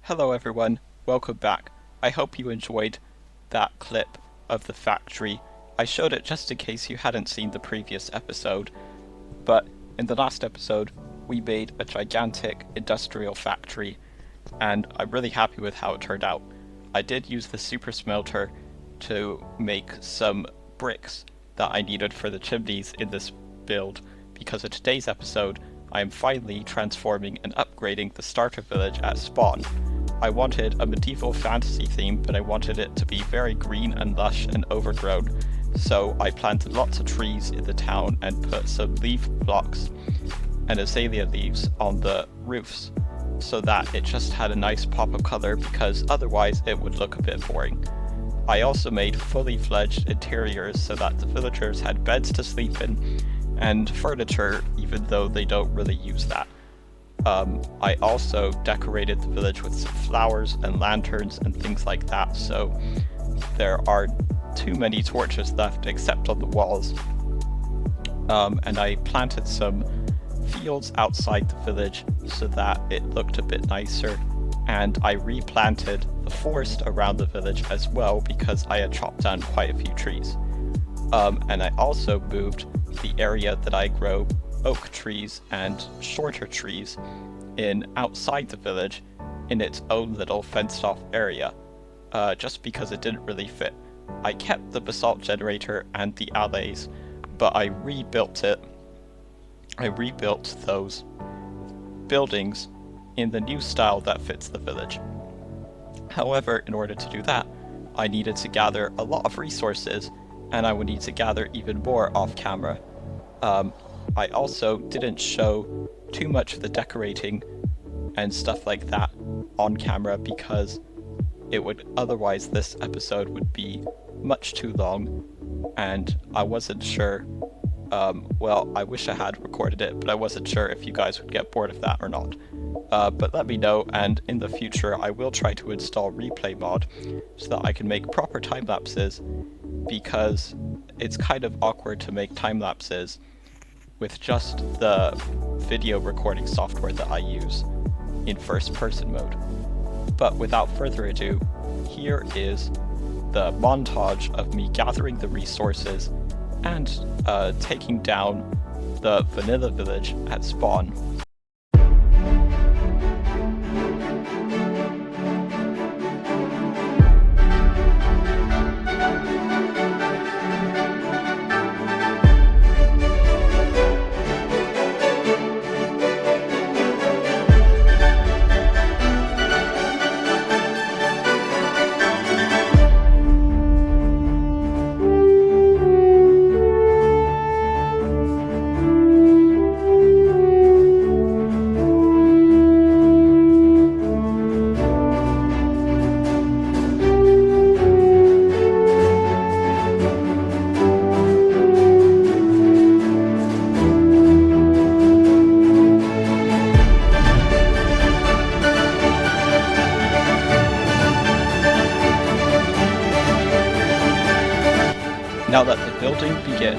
Hello everyone, welcome back. I hope you enjoyed that clip of the factory. I showed it just in case you hadn't seen the previous episode, but in the last episode we made a gigantic industrial factory and I'm really happy with how it turned out. I did use the super smelter to make some bricks that I needed for the chimneys in this build because in today's episode I am finally transforming and upgrading the starter village at spawn. I wanted a medieval fantasy theme, but I wanted it to be very green and lush and overgrown, so I planted lots of trees in the town and put some leaf blocks and azalea leaves on the roofs so that it just had a nice pop of color because otherwise it would look a bit boring. I also made fully fledged interiors so that the villagers had beds to sleep in and furniture, even though they don't really use that. I also decorated the village with some flowers and lanterns and things like that, so there are too many torches left except on the walls. And I planted some fields outside the village so that it looked a bit nicer, and I replanted the forest around the village as well because I had chopped down quite a few trees. And I also moved the area that I grow oak trees and shorter trees in outside the village in its own little fenced off area, just because it didn't really fit. I kept the basalt generator and the alleys, but I rebuilt it. I rebuilt those buildings in the new style that fits the village. However, in order to do that, I needed to gather a lot of resources, and I would need to gather even more off camera. I also didn't show too much of the decorating and stuff like that on camera because it would otherwise this episode would be much too long, and I wasn't sure. Well, I wish I had recorded it, but I wasn't sure if you guys would get bored of that or not. But let me know, and in the future I will try to install replay mod so that I can make proper time lapses, because it's kind of awkward to make time lapses with just the video recording software that I use in first person mode. But without further ado, here is the montage of me gathering the resources and taking down the vanilla village at spawn. Now let the building begin.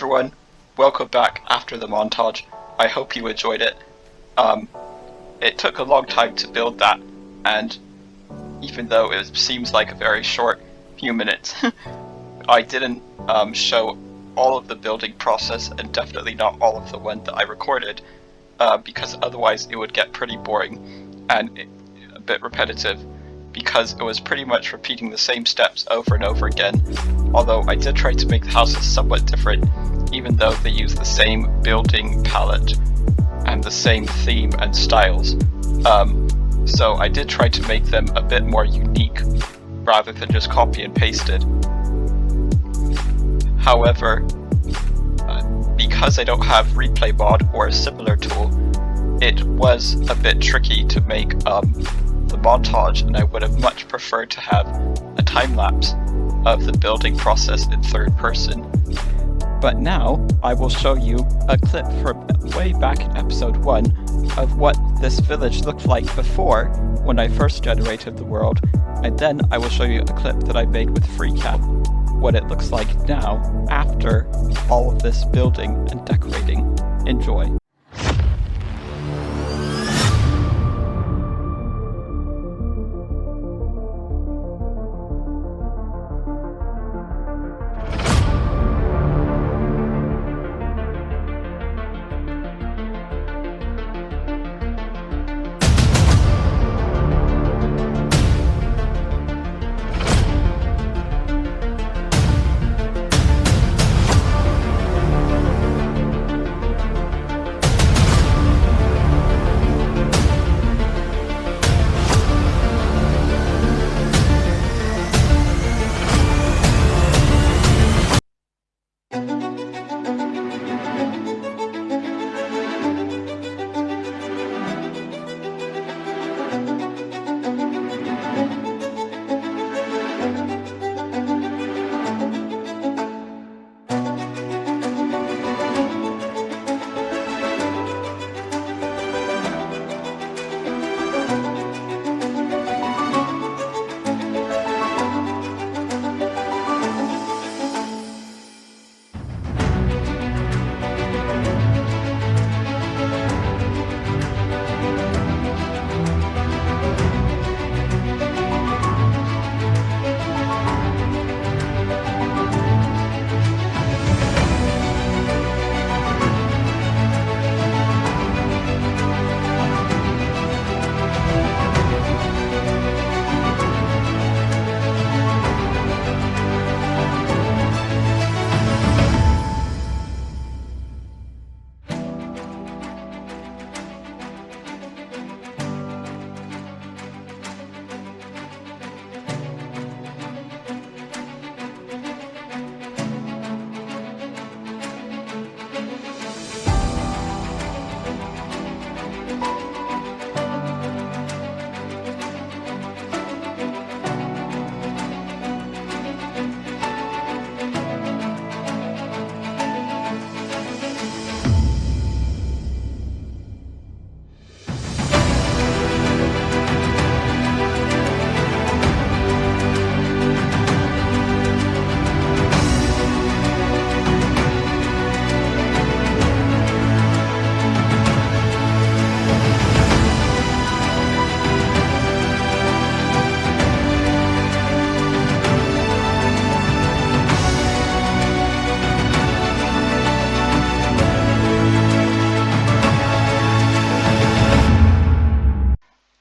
everyone, welcome back after the montage. I hope you enjoyed it. It took a long time to build that, and even though it seems like a very short few minutes, I didn't show all of the building process, and definitely not all of the one that I recorded, because otherwise it would get pretty boring and a bit repetitive, because it was pretty much repeating the same steps over and over again. Although I did try to make the houses somewhat different, even though they use the same building palette and the same theme and styles. So I did try to make them a bit more unique, rather than just copy and pasted. However, because I don't have replay mod or a similar tool, it was a bit tricky to make the montage, and I would have much preferred to have a time lapse of the building process in third person. But now I will show you a clip from way back in episode 1 of what this village looked like before, when I first generated the world, and then I will show you a clip that I made with FreeCAD, what it looks like now after all of this building and decorating. Enjoy.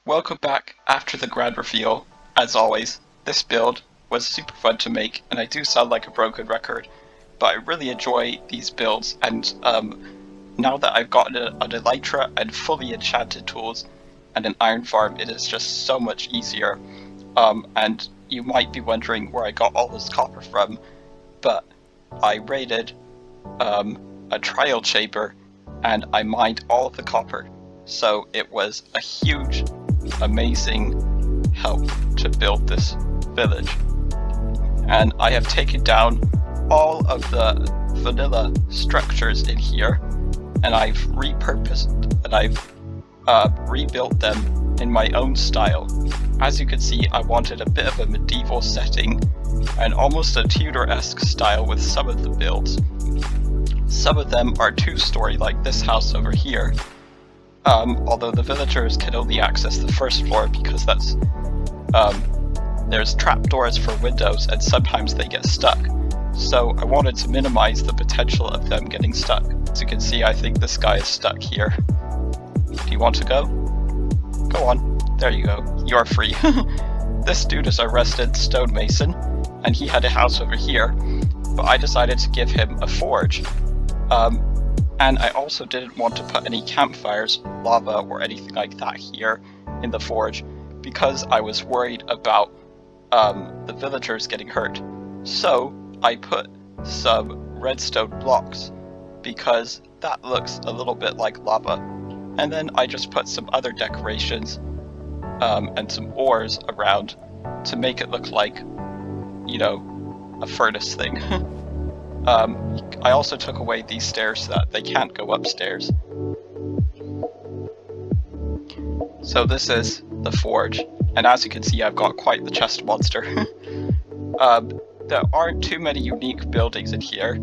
Welcome back after the grand reveal. As always, this build was super fun to make, and I do sound like a broken record, but I really enjoy these builds, and now that I've gotten an elytra and fully enchanted tools and an iron farm, it is just so much easier. And you might be wondering where I got all this copper from, but I raided a trial chamber and I mined all of the copper, so it was a huge, amazing help to build this village. And I have taken down all of the vanilla structures in here, and I've repurposed and I've rebuilt them in my own style. As you can see, I wanted a bit of a medieval setting and almost a Tudor-esque style with some of the builds. Some of them are 2-story, like this house over here. Although the villagers can only access the first floor because that's there's trapdoors for windows and sometimes they get stuck. So I wanted to minimize the potential of them getting stuck. As you can see, I think this guy is stuck here. Do you want to go? Go on. There you go. You're free. This dude is a resident stonemason, and he had a house over here, but I decided to give him a forge. And I also didn't want to put any campfires, lava, or anything like that here in the forge, because I was worried about the villagers getting hurt. So I put some redstone blocks, because that looks a little bit like lava. And then I just put some other decorations and some ores around to make it look like, you know, a furnace thing. I also took away these stairs so that they can't go upstairs. So this is the forge, and as you can see, I've got quite the chest monster. There aren't too many unique buildings in here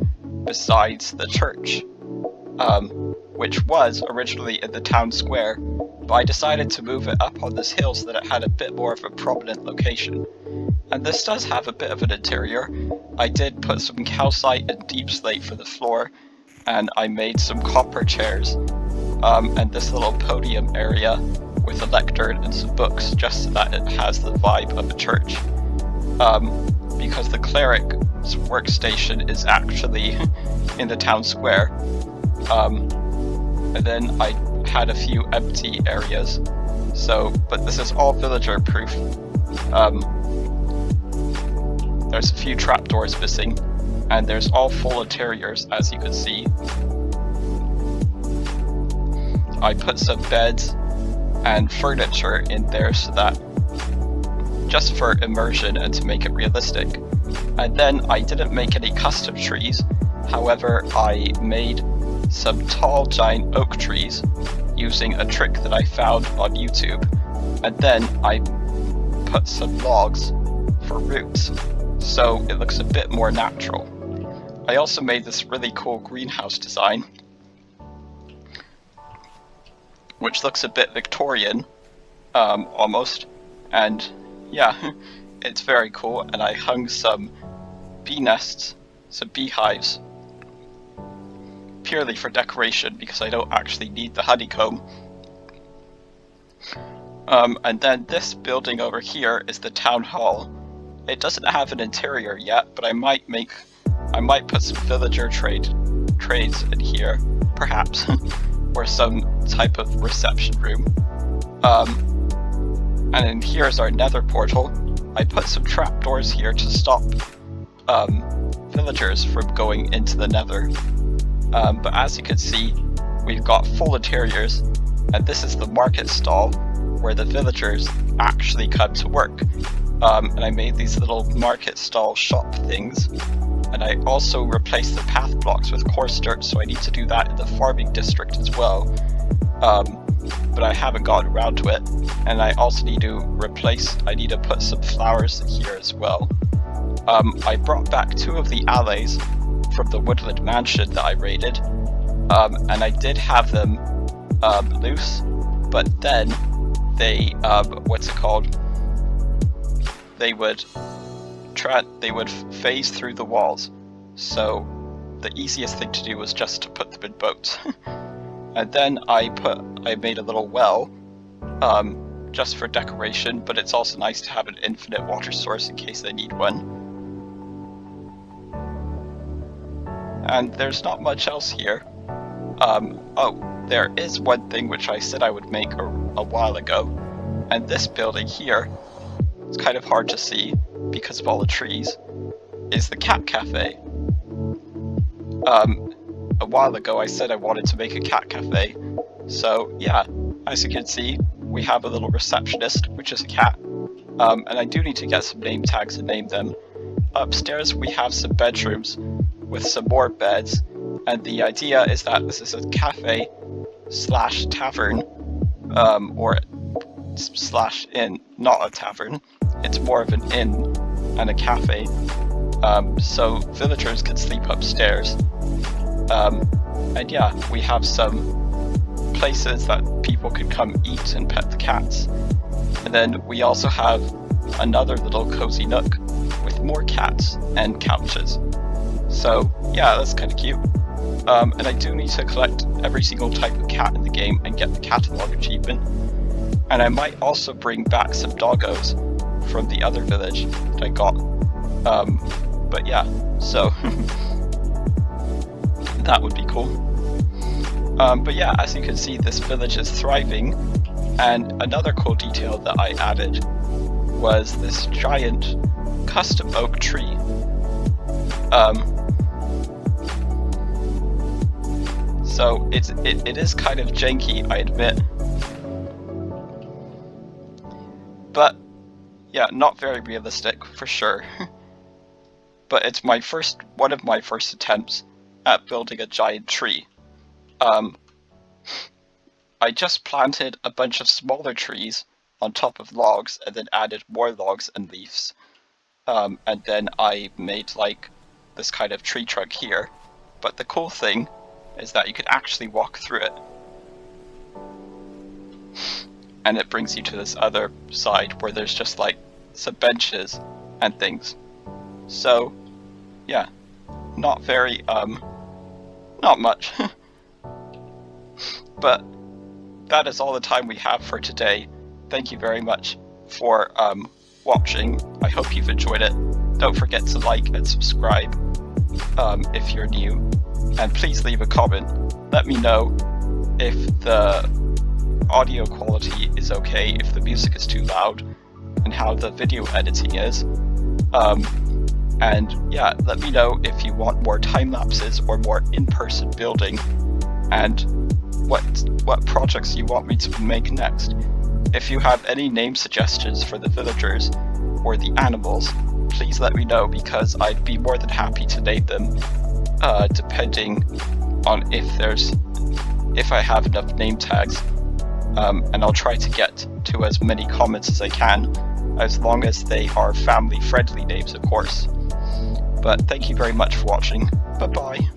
besides the church, which was originally in the town square, but I decided to move it up on this hill so that it had a bit more of a prominent location. And this does have a bit of an interior. I did put some calcite and deep slate for the floor, and I made some copper chairs, and this little podium area with a lectern and some books, just so that it has the vibe of a church. Because the cleric's workstation is actually in the town square. And then I had a few empty areas. So, but this is all villager proof. There's a few trapdoors missing, and there's all full interiors, as you can see. I put some beds and furniture in there so that, just for immersion and to make it realistic. And then I didn't make any custom trees, however I made some tall giant oak trees using a trick that I found on YouTube, and then I put some logs for roots, so it looks a bit more natural. I also made this really cool greenhouse design, which looks a bit Victorian, almost, and yeah, it's very cool. And I hung some bee nests, some beehives, purely for decoration because I don't actually need the honeycomb. And then this building over here is the town hall. It doesn't have an interior yet, but I might put some villager trades in here, perhaps, or some type of reception room. And then here's our nether portal. I put some trapdoors here to stop villagers from going into the nether. But as you can see, we've got full interiors, and this is the market stall where the villagers actually come to work. And I made these little market stall shop things, and I also replaced the path blocks with coarse dirt, so I need to do that in the farming district as well. But I haven't gotten around to it, and I also need to put some flowers here as well. I brought back 2 of the alleys from the woodland mansion that I raided, and I did have them loose, but then they, they would phase through the walls, so the easiest thing to do was just to put them in boats. And then I made a little well, just for decoration, but it's also nice to have an infinite water source in case they need one. And there's not much else here. Oh, there is one thing which I said I would make a while ago, and this building here, it's kind of hard to see because of all the trees, is the cat cafe. A while ago I said I wanted to make a cat cafe, so yeah, as you can see, we have a little receptionist, which is a cat, and I do need to get some name tags and name them. Upstairs we have some bedrooms with some more beds, and the idea is that this is a cafe slash tavern, or slash inn, not a tavern. It's more of an inn and a cafe, so villagers can sleep upstairs. And yeah, we have some places that people can come eat and pet the cats. And then we also have another little cozy nook with more cats and couches. So yeah, that's kind of cute. And I do need to collect every single type of cat in the game and get the catalog achievement. And I might also bring back some doggos from the other village that I got. But yeah, so that would be cool. But yeah, as you can see, this village is thriving. And another cool detail that I added was this giant custom oak tree. So it is kind of janky, I admit. But yeah, not very realistic for sure. But it's one of my first attempts at building a giant tree. I just planted a bunch of smaller trees on top of logs and then added more logs and leaves. And then I made like this kind of tree trunk here. But the cool thing is that you can actually walk through it. And it brings you to this other side where there's just like some benches and things. So yeah, not very, not much. But that is all the time we have for today. Thank you very much for watching. I hope you've enjoyed it. Don't forget to like and subscribe if you're new. And please leave a comment. Let me know if the audio quality is okay, if the music is too loud, and how the video editing is. And yeah, let me know if you want more time lapses or more in-person building, and what projects you want me to make next. If you have any name suggestions for the villagers or the animals, please let me know, because I'd be more than happy to name them, depending on if I have enough name tags. And I'll try to get to as many comments as I can, as long as they are family-friendly names, of course. But thank you very much for watching. Bye-bye.